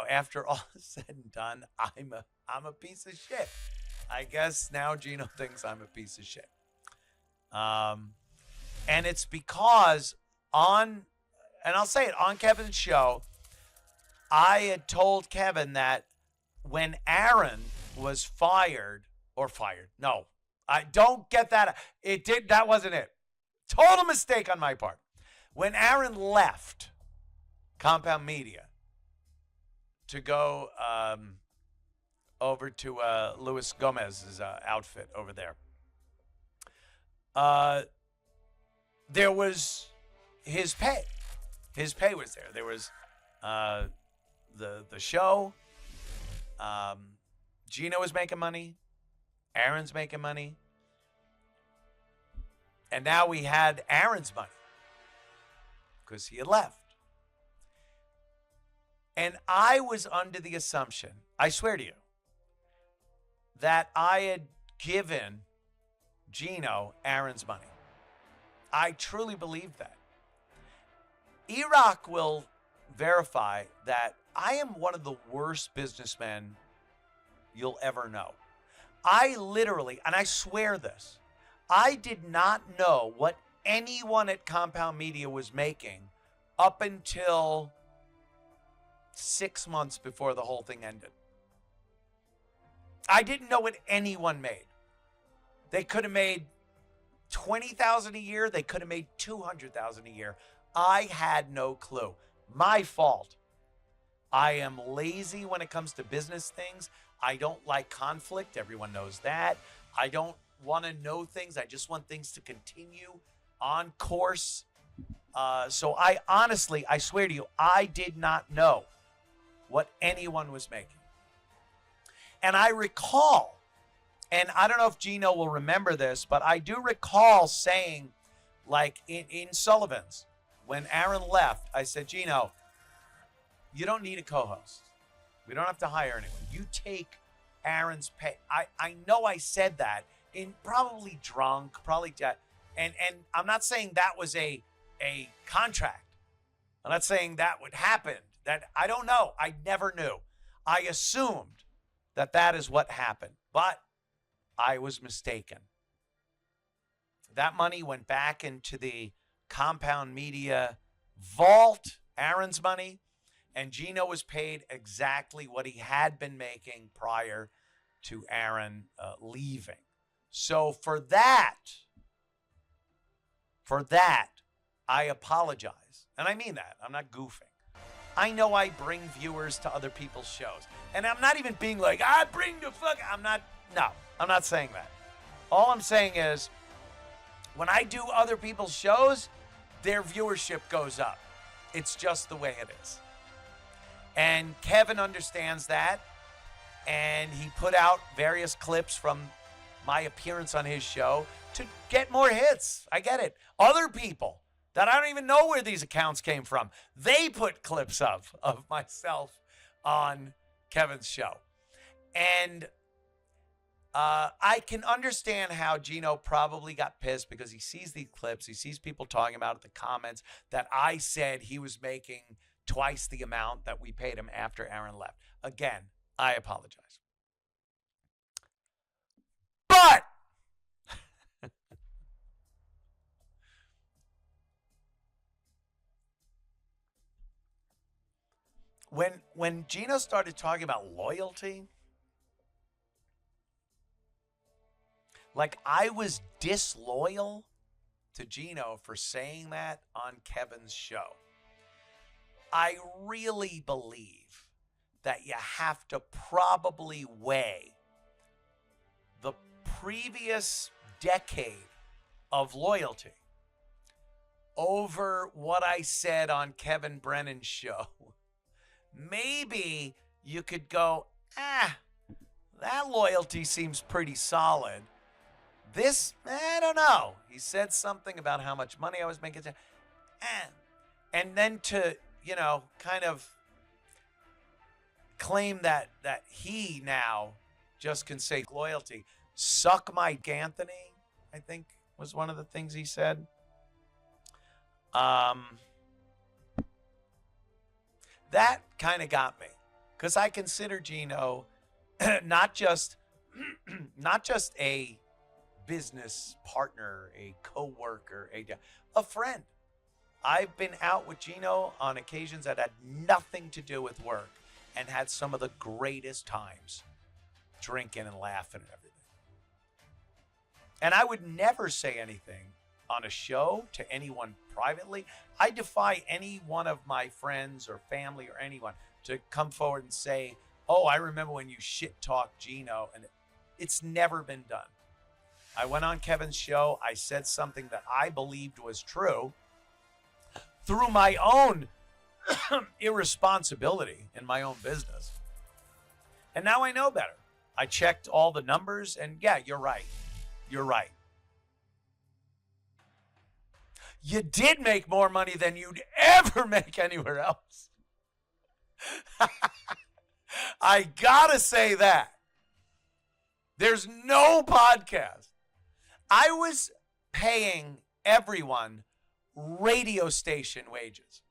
after all is said and done, I'm a piece of shit. I guess now Geno thinks I'm a piece of shit. And it's because and I'll say it, on Kevin's show, I had told Kevin that when Aaron was fired, no, I don't get that. That wasn't it. Total mistake on my part. When Aaron left Compound Media to go over to Luis Gomez's outfit over there, there was his pay. His pay was there. There was the show. Geno was making money. Aaron's making money. And now we had Aaron's money because he had left. And I was under the assumption, I swear to you, that I had given Geno Aaron's money. I truly believed that. E-Rock will verify that I am one of the worst businessmen you'll ever know. I literally, and I swear this, I did not know what anyone at Compound Media was making up until 6 months before the whole thing ended. I didn't know what anyone made. They could have made $20,000 a year. They could have made $200,000 a year. I had no clue. My fault. I am lazy when it comes to business things. I don't like conflict. Everyone knows that. I don't want to know things. I just want things to continue on course. So I honestly, I swear to you, I did not know what anyone was making. And I recall, and I don't know if Geno will remember this, but I do recall saying, like in Sullivan's, when Aaron left, I said, Geno, you don't need a co-host. We don't have to hire anyone. You take Aaron's pay. I know I said that, in probably drunk, probably, and I'm not saying that was a contract. I'm not saying that would happen. That I don't know. I never knew. I assumed that is what happened, but I was mistaken. That money went back into the Compound Media vault, Aaron's money, and Geno was paid exactly what he had been making prior to Aaron leaving. So for that, I apologize. And I mean that. I'm not goofing. I know I bring viewers to other people's shows. And I'm not even being like, I bring the fuck. I'm not saying that. All I'm saying is, when I do other people's shows, their viewership goes up. It's just the way it is. And Kevin understands that. And he put out various clips from my appearance on his show to get more hits. I get it. Other people that I don't even know where these accounts came from, they put clips of myself on Kevin's show. And I can understand how Geno probably got pissed because he sees these clips. He sees people talking about it, the comments that I said he was making twice the amount that we paid him after Aaron left. Again, I apologize. But when Geno started talking about loyalty, like I was disloyal to Geno for saying that on Kevin's show. I really believe that you have to probably weigh the previous decade of loyalty over what I said on Kevin Brennan's show. Maybe you could go, that loyalty seems pretty solid. This, I don't know. He said something about how much money I was making. And then to, kind of claim that he now just can say loyalty. Suck my Anthony, I think was one of the things he said. That kind of got me. because I consider Geno not just a business partner, a coworker, a friend. I've been out with Geno on occasions that had nothing to do with work and had some of the greatest times drinking and laughing and everything. And I would never say anything on a show to anyone privately. I defy any one of my friends or family or anyone to come forward and say, oh, I remember when you shit talked Geno. And it's never been done. I went on Kevin's show. I said something that I believed was true through my own irresponsibility in my own business. And now I know better. I checked all the numbers, and yeah, you're right. You're right. You did make more money than you'd ever make anywhere else. I gotta say that. There's no podcast. I was paying everyone radio station wages.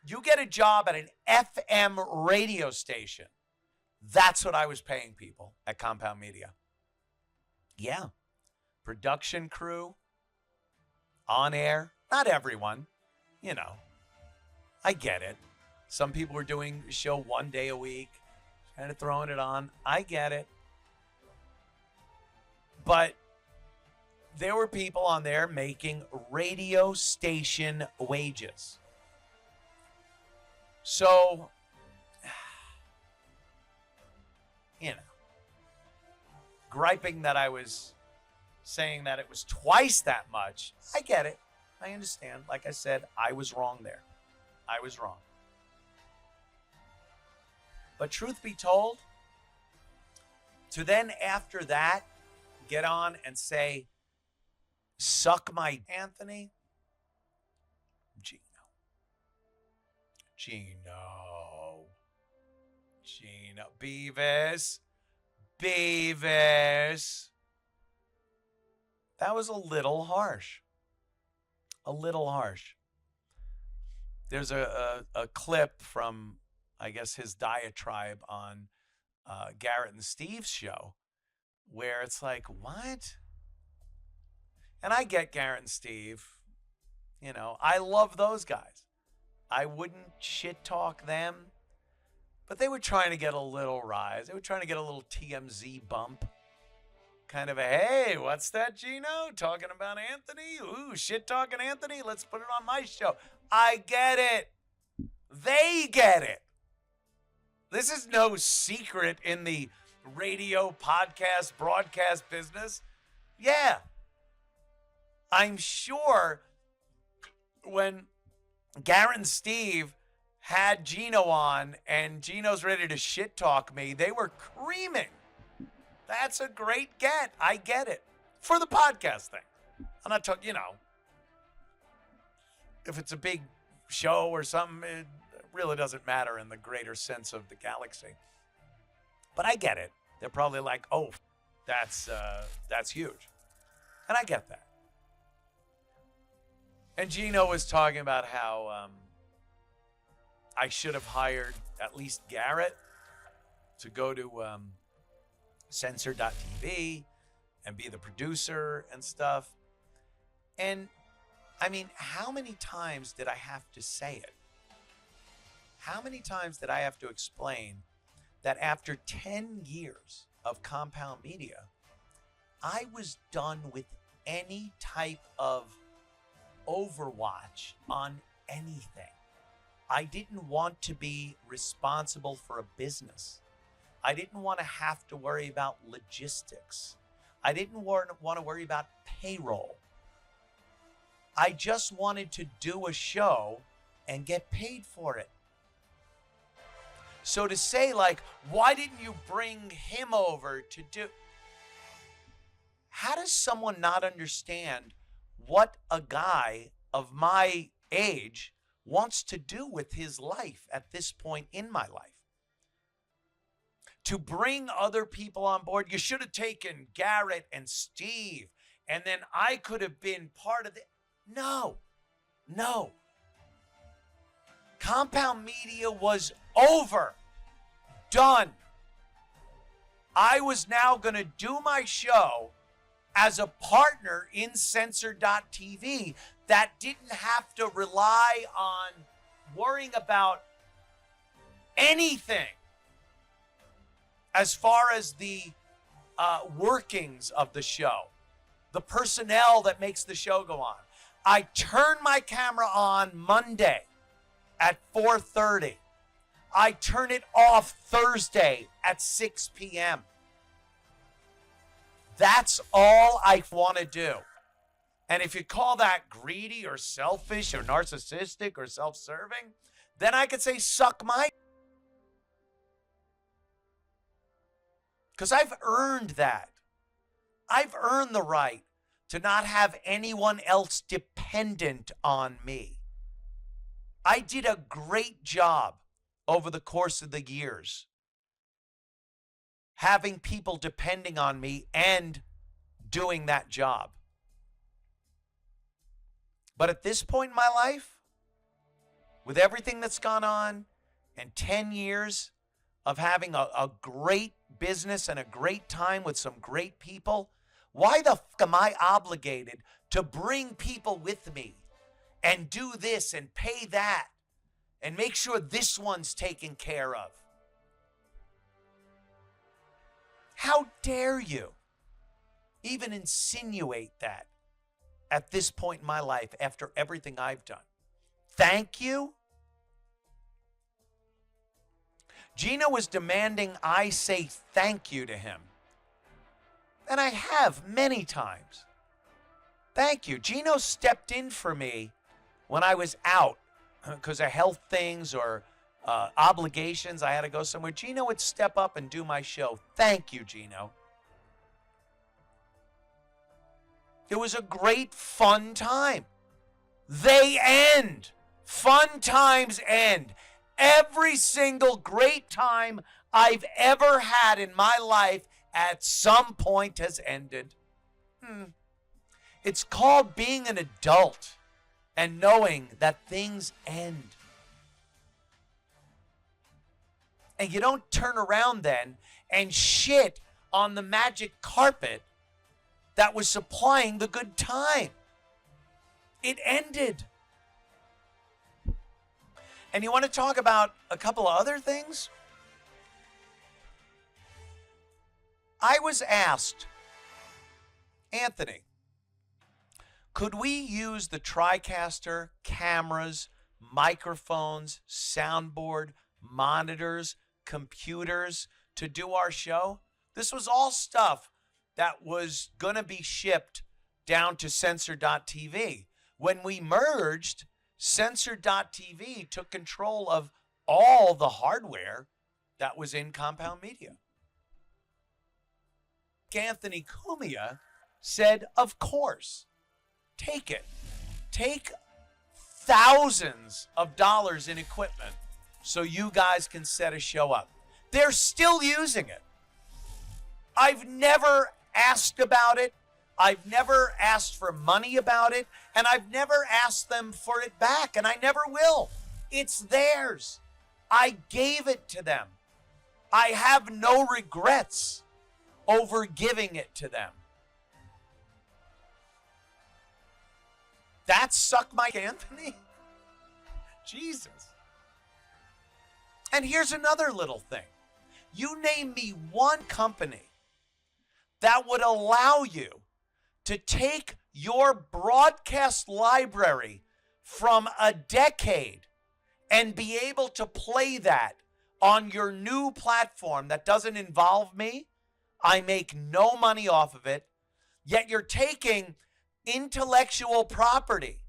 You get a job at an FM radio station. That's what I was paying people at Compound Media. Yeah. Production crew, on air, not everyone, you know. I get it. Some people were doing the show 1 day a week, kind of throwing it on. I get it. But there were people on there making radio station wages. So, you know, griping that I was saying that it was twice that much, I get it. I understand. Like I said, I was wrong there. I was wrong. But truth be told, to then after that, get on and say, suck my Anthony, Geno, Beavis. That was a little harsh. A little harsh. There's a clip from, I guess, his diatribe on Garrett and Steve's show where it's like, what? And I get Garrett and Steve. You know, I love those guys. I wouldn't shit talk them, but they were trying to get a little rise. They were trying to get a little TMZ bump. Kind of a, hey, what's that, Geno? Talking about Anthony? Ooh, shit talking Anthony? Let's put it on my show. I get it. They get it. This is no secret in the radio, podcast, broadcast business. Yeah. I'm sure when Garrett and Steve had Geno on and Geno's ready to shit talk me, they were creaming. That's a great get. I get it. For the podcast thing. I'm not talking, you know, if it's a big show or something, it really doesn't matter in the greater sense of the galaxy. But I get it. They're probably like, oh, that's huge. And I get that. And Geno was talking about how I should have hired at least Garrett to go to censor.tv and be the producer and stuff. And I mean, how many times did I have to say it? How many times did I have to explain that after 10 years of Compound Media, I was done with any type of overwatch on anything. I didn't want to be responsible for a business. I didn't want to have to worry about logistics. I didn't want to worry about payroll. I just wanted to do a show and get paid for it. So to say like, why didn't you bring him over to do? How does someone not understand what a guy of my age wants to do with his life at this point in my life? To bring other people on board, you should have taken Garrett and Steve, and then I could have been part of it. No. Compound Media was Over. Done. I was now going to do my show as a partner in Censor.tv that didn't have to rely on worrying about anything as far as the workings of the show, the personnel that makes the show go on. I turn my camera on Monday at 4:30. I turn it off Thursday at 6 p.m. That's all I want to do. And if you call that greedy or selfish or narcissistic or self-serving, then I could say suck my... Because I've earned that. I've earned the right to not have anyone else dependent on me. I did a great job over the course of the years, having people depending on me and doing that job. But at this point in my life, with everything that's gone on and 10 years of having a great business and a great time with some great people, why the fuck am I obligated to bring people with me and do this and pay that and make sure this one's taken care of? How dare you even insinuate that at this point in my life after everything I've done? Thank you? Geno was demanding I say thank you to him. And I have many times. Thank you. Geno stepped in for me when I was out because of health things or obligations. I had to go somewhere. Geno would step up and do my show. Thank you, Geno. It was a great, fun time. They end. Fun times end. Every single great time I've ever had in my life at some point has ended. It's called being an adult and knowing that things end. And you don't turn around then and shit on the magic carpet that was supplying the good time. It ended. And you want to talk about a couple of other things? I was asked, Anthony, could we use the TriCaster cameras, microphones, soundboard, monitors, computers to do our show? This was all stuff that was going to be shipped down to Censor.tv. When we merged, Censor.tv took control of all the hardware that was in Compound Media. Anthony Cumia said, of course, take it. Take thousands of dollars in equipment so you guys can set a show up. They're still using it. I've never asked about it. I've never asked for money about it, and I've never asked them for it back, and I never will. It's theirs. I gave it to them. I have no regrets over giving it to them. That suck my Anthony? Jesus. And here's another little thing. You name me one company that would allow you to take your broadcast library from a decade and be able to play that on your new platform that doesn't involve me. I make no money off of it, yet you're taking intellectual property,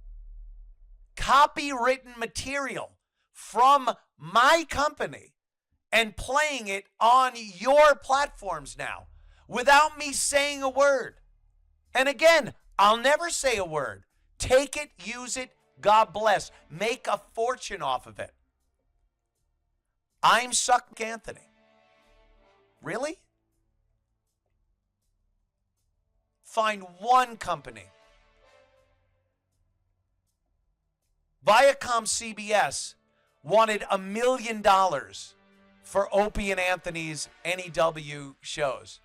copywritten material from my company and playing it on your platforms now without me saying a word. And again, I'll never say a word. Take it, use it, God bless. Make a fortune off of it. I'm Suck Anthony. Really? Find one company. Viacom CBS wanted $1 million for Opie and Anthony's NEW shows.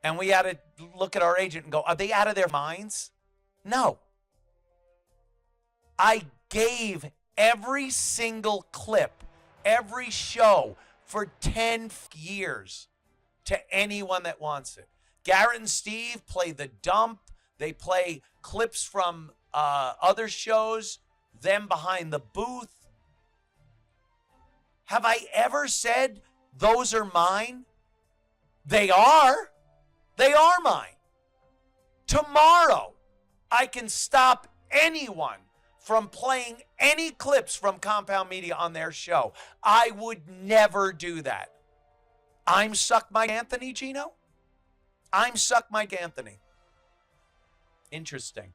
And we had to look at our agent and go, are they out of their minds? No. I gave every single clip, every show for 10 years to anyone that wants it. Garrett and Steve play The Dump. They play clips from other shows, them behind the booth. Have I ever said those are mine? They are. They are mine. Tomorrow, I can stop anyone from playing any clips from Compound Media on their show. I would never do that. I'm Suck Mike Anthony, Geno? I'm Suck Mike Anthony. Interesting.